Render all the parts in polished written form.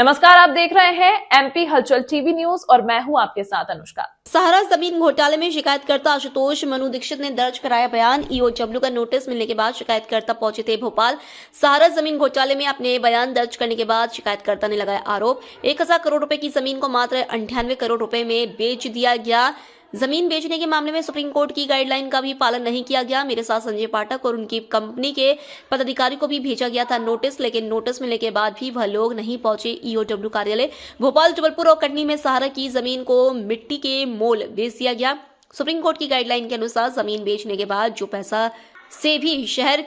नमस्कार, आप देख रहे हैं एमपी हलचल टीवी न्यूज और मैं हूं आपके साथ अनुष्का। सहारा जमीन घोटाले में शिकायतकर्ता आशुतोष मनु दीक्षित ने दर्ज कराया बयान। ईओडब्ल्यू का नोटिस मिलने के बाद शिकायतकर्ता पहुंचे थे भोपाल। सहारा जमीन घोटाले में अपने बयान दर्ज करने के बाद शिकायतकर्ता ने लगाया आरोप 1000 करोड़ रुपए की जमीन को मात्र 98 करोड़ रुपए में बेच दिया गया। जमीन बेचने के मामले में सुप्रीम कोर्ट की गाइडलाइन का भी पालन नहीं किया गया। मेरे साथ संजय पाठक और उनकी कंपनी के पदाधिकारी को भी भेजा गया था नोटिस, लेकिन नोटिस मिलने के बाद भी वह लोग नहीं पहुंचे ईओडब्ल्यू कार्यालय। भोपाल, जबलपुर और कटनी में सहारा की जमीन को मिट्टी के मोल बेच दिया गया। सुप्रीम कोर्ट की गाइडलाइन के अनुसार जमीन बेचने के बाद जो पैसा से भी शहर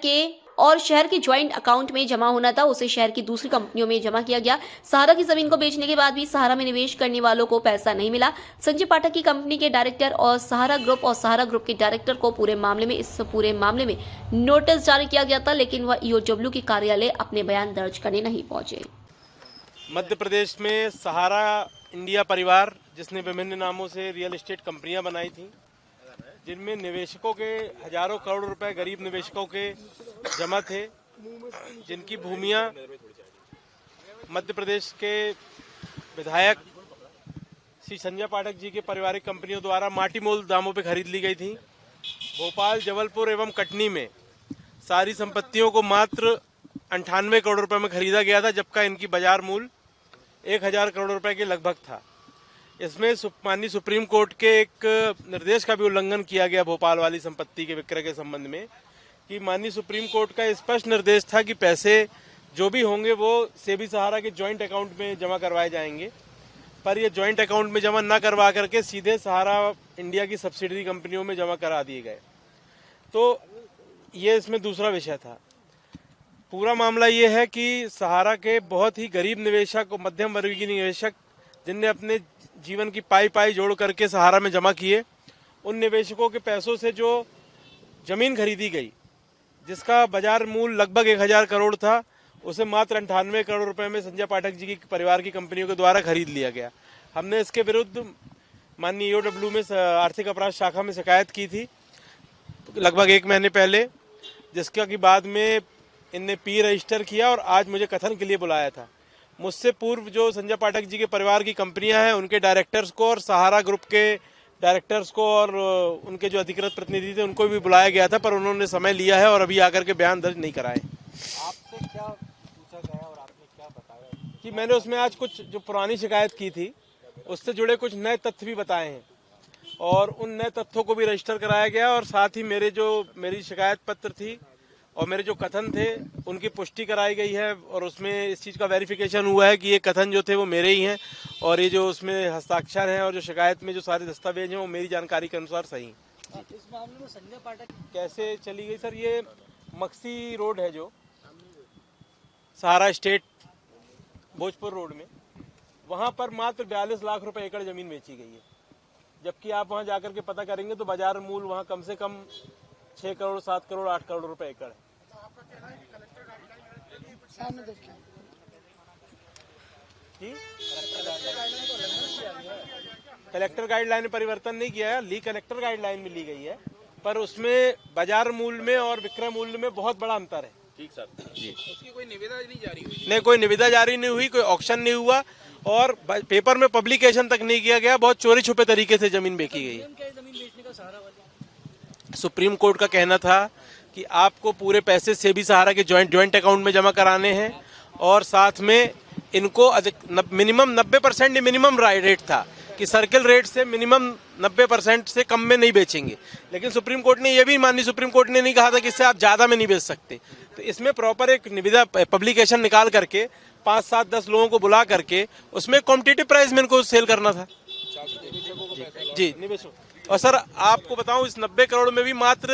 के ज्वाइंट अकाउंट में जमा होना था, उसे शहर की दूसरी कंपनियों में जमा किया गया। सहारा की जमीन को बेचने के बाद भी सहारा में निवेश करने वालों को पैसा नहीं मिला। संजय पाठक की कंपनी के डायरेक्टर और सहारा ग्रुप के डायरेक्टर को इस पूरे मामले में नोटिस जारी किया गया था, लेकिन वह ईओडब्ल्यू के कार्यालय अपने बयान दर्ज करने नहीं पहुंचे। मध्य प्रदेश में सहारा इंडिया परिवार, जिसने विभिन्न नामों से रियल एस्टेट कंपनियां बनाई थी, जिनमें निवेशकों के हजारों करोड़ रुपए गरीब निवेशकों के जमा थे, जिनकी भूमियां मध्य प्रदेश के विधायक श्री संजय पाठक जी के पारिवारिक कंपनियों द्वारा माटी मोल दामों पर खरीद ली गई थी। भोपाल, जबलपुर एवं कटनी में सारी संपत्तियों को मात्र 98 करोड़ रुपए में खरीदा गया था, जबकि इनकी बाजार मूल्य 1000 करोड़ रुपए के लगभग था। इसमें माननीय सुप्रीम कोर्ट के एक निर्देश का भी उल्लंघन किया गया भोपाल वाली संपत्ति के विक्रय के संबंध में, कि माननीय सुप्रीम कोर्ट का स्पष्ट निर्देश था कि पैसे जो भी होंगे वो सेबी सहारा के ज्वाइंट अकाउंट में जमा करवाए जाएंगे, पर ये ज्वाइंट अकाउंट में जमा न करवा करके सीधे सहारा इंडिया की सब्सिडरी कंपनियों में जमा करा दिए गए। तो ये इसमें दूसरा विषय था। पूरा मामला ये है कि सहारा के बहुत ही गरीब निवेशक और मध्यम वर्गीय निवेशक, जिनने अपने जीवन की पाई जोड़ करके सहारा में जमा किए, उन निवेशकों के पैसों से जो जमीन खरीदी गई, जिसका बाजार मूल्य लगभग 1000 करोड़ था, उसे मात्र 98 करोड़ रुपए में संजय पाठक जी की परिवार की कंपनियों के द्वारा खरीद लिया गया। हमने इसके विरुद्ध माननीय ईओडब्ल्यू में आर्थिक अपराध शाखा में शिकायत की थी लगभग 1 महीने पहले, जिसका कि बाद में इनने पी रजिस्टर किया और आज मुझे कथन के लिए बुलाया था। मुझसे पूर्व जो संजय पाठक जी के परिवार की कंपनियां हैं, उनके डायरेक्टर्स को और सहारा ग्रुप के डायरेक्टर्स को और उनके जो अधिकृत प्रतिनिधि थे, उनको भी बुलाया गया था, पर उन्होंने समय लिया है और अभी आकर के बयान दर्ज नहीं कराए। आपसे क्या पूछा गया और आपने क्या बताया? कि मैंने उसमें आज कुछ जो पुरानी शिकायत की थी, उससे जुड़े कुछ नए तथ्य भी बताए हैं और उन नए तथ्यों को भी रजिस्टर कराया गया, और साथ ही मेरी शिकायत पत्र थी और मेरे जो कथन थे उनकी पुष्टि कराई गई है, और उसमें इस चीज़ का वेरिफिकेशन हुआ है कि ये कथन जो थे वो मेरे ही हैं, और ये जो उसमें हस्ताक्षर हैं और जो शिकायत में जो सारे दस्तावेज हैं वो मेरी जानकारी के अनुसार सही हैं। इस मामले में संजय पाठक कैसे चली गई सर? ये मक्सी रोड है जो सहारा स्टेट भोजपुर रोड में, वहाँ पर मात्र 42 लाख रुपए एकड़ जमीन बेची गई है, जबकि आप वहाँ जाकर के पता करेंगे तो बाजार मूल्य वहाँ कम से कम 6 करोड़, 7 करोड़, 8 करोड़ रुपए एकड़ है। कलेक्टर गाइडलाइन में परिवर्तन नहीं किया है, कलेक्टर गाइडलाइन में ली गई है, पर उसमें बाजार मूल्य में और विक्रय मूल्य में बहुत बड़ा अंतर है। ठीक सर जी। उसकी कोई निविदा नहीं जारी हुई? नहीं, कोई निविदा जारी नहीं हुई, कोई ऑक्शन नहीं हुआ और पेपर में पब्लिकेशन तक नहीं किया गया। बहुत चोरी छुपे तरीके से जमीन बेची गई है। जमीन बेचने का सहारा वाले सुप्रीम कोर्ट का कहना था कि आपको पूरे पैसे सेबी सहारा के ज्वाइंट अकाउंट में जमा कराने हैं, और साथ में इनको मिनिमम 90% मिनिमम रेट था कि सर्किल रेट से मिनिमम 90% से कम में नहीं बेचेंगे, लेकिन सुप्रीम कोर्ट ने ये भी माननीय सुप्रीम कोर्ट ने नहीं कहा था कि इससे आप ज्यादा में नहीं बेच सकते। तो इसमें प्रॉपर एक निविदा पब्लिकेशन निकाल करके 5, 7, 10 लोगों को बुला करके उसमें कॉम्पिटिटिव प्राइस में इनको सेल करना था जी निवेशकों। और सर आपको बताऊं, इस 90 करोड़ में भी मात्र